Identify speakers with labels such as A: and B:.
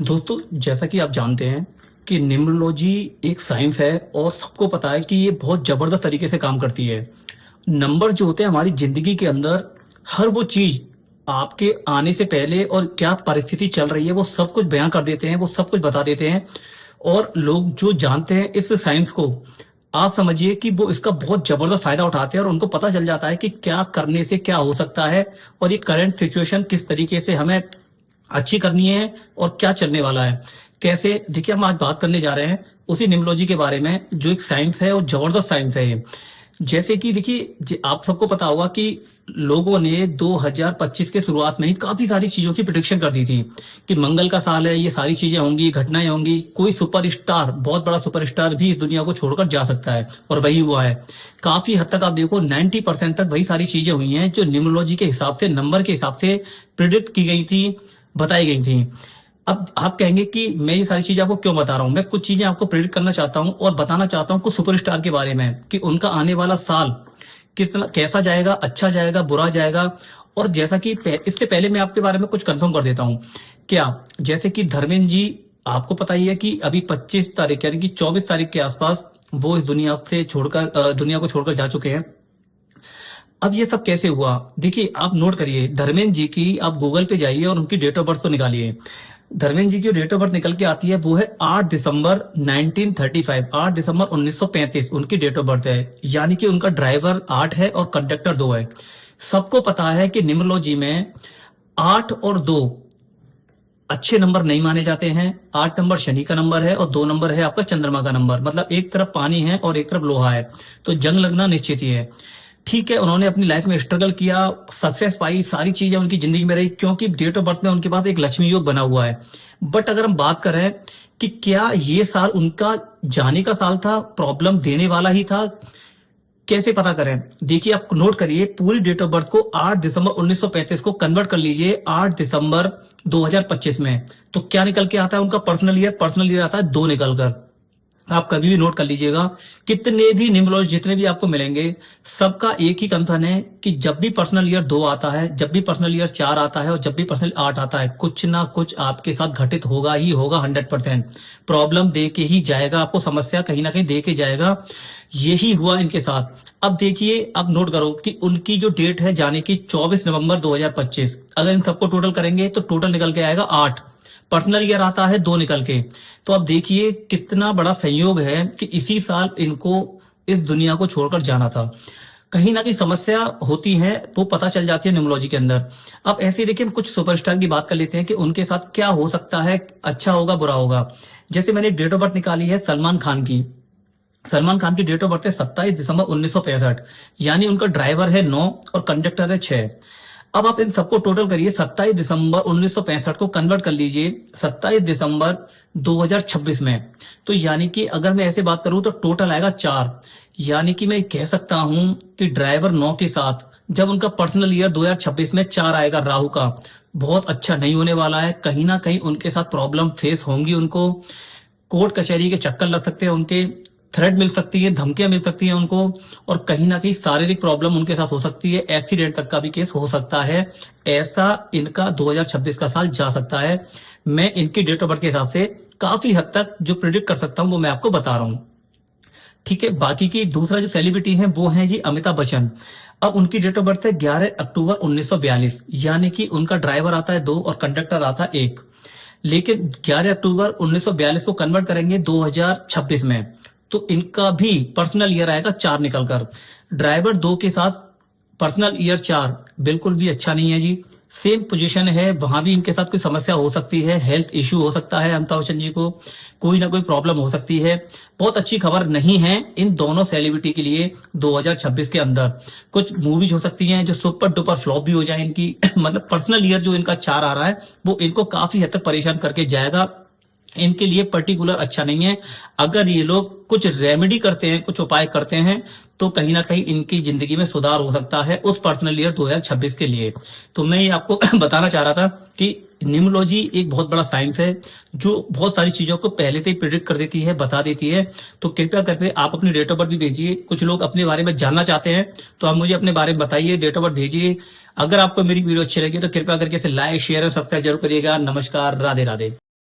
A: दोस्तों, जैसा कि आप जानते हैं कि न्यूमरोलॉजी एक साइंस है और सबको पता है कि ये बहुत ज़बरदस्त तरीके से काम करती है। नंबर जो होते हैं हमारी ज़िंदगी के अंदर हर वो चीज़ आपके आने से पहले और क्या परिस्थिति चल रही है वो सब कुछ बयाँ कर देते हैं, वो सब कुछ बता देते हैं। और लोग जो जानते हैं इस साइंस को, आप समझिए कि वो इसका बहुत ज़बरदस्त फ़ायदा उठाते हैं और उनको पता चल जाता है कि क्या करने से क्या हो सकता है और ये करंट सिचुएशन किस तरीके से हमें अच्छी करनी है और क्या चलने वाला है। कैसे देखिए, हम आज बात करने जा रहे हैं उसी न्यूमरोलॉजी के बारे में जो एक साइंस है और जबरदस्त साइंस है ये। जैसे कि देखिए, आप सबको पता होगा कि लोगों ने 2025 के शुरुआत में ही काफी सारी चीजों की प्रिडिक्शन कर दी थी कि मंगल का साल है, ये सारी चीजें होंगी, घटनाएं होंगी, कोई सुपरस्टार, बहुत बड़ा सुपरस्टार भी इस दुनिया को छोड़कर जा सकता है। और वही हुआ है। काफी हद तक आप देखो 90% तक वही सारी चीजें हुई हैं जो न्यूमरोलॉजी के हिसाब से, नंबर के हिसाब से प्रिडिक्ट की गई थी, बताई गई थी। अब आप कहेंगे कि मैं ये सारी चीजें आपको क्यों बता रहा हूं। मैं कुछ चीजें आपको प्रेरित करना चाहता हूं और बताना चाहता हूं कुछ सुपरस्टार के बारे में कि उनका आने वाला साल कितना, कैसा जाएगा, अच्छा जाएगा, बुरा जाएगा। और जैसा कि इससे पहले मैं आपके बारे में कुछ कंफर्म कर देता हूं। क्या, जैसे कि धर्मेंद्र जी, आपको पता ही है कि अभी 25 तारीख यानी कि 24 तारीख के आसपास वो इस दुनिया से छोड़कर दुनिया को छोड़कर जा चुके हैं। अब ये सब कैसे हुआ, देखिए आप नोट करिए। धर्मेंद्र जी की आप गूगल पे जाइए और उनकी डेट ऑफ बर्थ को निकालिए। धर्मेंद्र जी की डेट ऑफ बर्थ निकल के आती है, वो है 8 दिसंबर 1935, 8 दिसंबर 1935 उनकी डेट ऑफ बर्थ है। यानी कि उनका ड्राइवर 8 है और कंडक्टर 2 है। सबको पता है कि न्यूमरोलॉजी में 8 और 2 अच्छे नंबर नहीं माने जाते हैं। 8 नंबर शनि का नंबर है और 2 नंबर है आपका चंद्रमा का नंबर। मतलब एक तरफ पानी है और एक तरफ लोहा है, तो जंग लगना निश्चित ही है। ठीक है, उन्होंने अपनी लाइफ में स्ट्रगल किया, सक्सेस पाई, सारी चीजें उनकी जिंदगी में रही, क्योंकि डेट ऑफ बर्थ में उनके पास एक लक्ष्मी योग बना हुआ है। बट अगर हम बात करें कि क्या ये साल उनका जाने का साल था, प्रॉब्लम देने वाला ही था, कैसे पता करें। देखिए, आप नोट करिए पूरी डेट ऑफ बर्थ को, 8 दिसंबर 1935 को कन्वर्ट कर लीजिए 8 दिसंबर 2025 में, तो क्या निकल के आता है उनका पर्सनल ईयर। पर्सनल ईयर आता है 2 निकलकर। आप कभी भी नोट कर लीजिएगा, कितने भी न्यूमरोलॉजिस्ट जितने भी आपको मिलेंगे, सबका एक ही कंसर्न है कि जब भी पर्सनल ईयर 2 आता है, जब भी पर्सनल ईयर 4 आता है और जब भी पर्सनल 8 आता है, कुछ ना कुछ आपके साथ घटित होगा ही होगा। 100% प्रॉब्लम दे के ही जाएगा, आपको समस्या कहीं ना कहीं दे के जाएगा। यही हुआ इनके साथ। अब देखिए, अब नोट करो कि उनकी जो डेट है जाने की 24 नवंबर 2025, अगर इन सबको टोटल करेंगे तो टोटल निकल के आएगा 8। पर्सनल ईयर आता है 2 निकल के। तो अब देखिए कितना बड़ा संयोग है कि इसी साल इनको इस दुनिया को छोड़कर जाना था। कहीं ना कहीं समस्या होती है, वो पता चल जाती है न्यूमरोलॉजी के अंदर। अब ऐसे ही देखिए, हम कुछ सुपरस्टार की बात कर लेते हैं कि उनके साथ क्या हो सकता है, अच्छा होगा, बुरा होगा। जैसे मैंने डेट ऑफ बर्थ निकाली है सलमान खान की। सलमान खान की डेट ऑफ बर्थ है 27 दिसंबर 1965, यानी उनका ड्राइवर है 9 और कंडक्टर है 6। अब आप इन सबको टोटल करिए, 27 दिसंबर 1965 को कन्वर्ट कर लीजिए 27 दिसंबर 2026 में। तो यानी कि अगर मैं ऐसे बात करूं तो टोटल आएगा 4। यानी कि मैं कह सकता हूं कि ड्राइवर 9 के साथ जब उनका पर्सनल ईयर 2026 में 4 आएगा राहु का, बहुत अच्छा नहीं होने वाला है। कहीं ना कहीं उनके साथ प्रॉब्लम फेस होंगी, उनको कोर्ट कचहरी के चक्कर लग सकते हैं, उनके थ्रेट मिल सकती है, धमकियां मिल सकती हैं उनको, और कहीं ना कहीं शारीरिक प्रॉब्लम उनके साथ हो सकती है, एक्सीडेंट तक का भी केस हो सकता है। ऐसा इनका 2026 का साल जा सकता है। मैं इनकी डेट ऑफ बर्थ के हिसाब से काफी हद तक जो प्रिडिक्ट कर सकता हूं वो मैं आपको बता रहा हूं। ठीक है, बाकी की दूसरा जो सेलिब्रिटी है वो है जी अमिताभ बच्चन। अब उनकी डेट ऑफ बर्थ है 11 अक्टूबर 1942, यानी कि उनका ड्राइवर आता है 2 और कंडक्टर आता है 1। लेकिन 11 अक्टूबर 1942 को कन्वर्ट करेंगे 2026 में, तो इनका भी पर्सनल ईयर आएगा 4 निकलकर। ड्राइवर 2 के साथ पर्सनल ईयर 4 बिल्कुल भी अच्छा नहीं है जी। सेम पोजीशन है, वहां भी इनके साथ कोई समस्या हो सकती है, हेल्थ इश्यू हो सकता है, अमिताभ बच्चन जी को कोई ना कोई प्रॉब्लम हो सकती है। बहुत अच्छी खबर नहीं है इन दोनों सेलिब्रिटी के लिए 2026 के अंदर। कुछ मूवीज हो सकती हैं जो सुपर डुपर फ्लॉप भी हो जाए इनकी मतलब पर्सनल ईयर जो इनका 4 आ रहा है वो इनको काफी हद तक परेशान करके जाएगा। इनके लिए पर्टिकुलर अच्छा नहीं है। अगर ये लोग कुछ रेमेडी करते हैं, कुछ उपाय करते हैं, तो कहीं ना कहीं इनकी जिंदगी में सुधार हो सकता है उस पर्सनल ईयर 2026 के लिए। तो मैं ये आपको बताना चाह रहा था कि न्यूमरोलॉजी एक बहुत बड़ा साइंस है जो बहुत सारी चीजों को पहले से ही प्रिडिक्ट कर देती है, बता देती है। तो कृपया करके आप अपनी डेट ऑफ बर्थ भी भेजिए। कुछ लोग अपने बारे में जानना चाहते हैं तो आप मुझे अपने बारे में बताइए, डेट ऑफ बर्थ भेजिए। अगर आपको मेरी वीडियो अच्छी लगी तो कृपया करके इसे लाइक, शेयर और सब्सक्राइब जरूर करिएगा। नमस्कार, राधे राधे।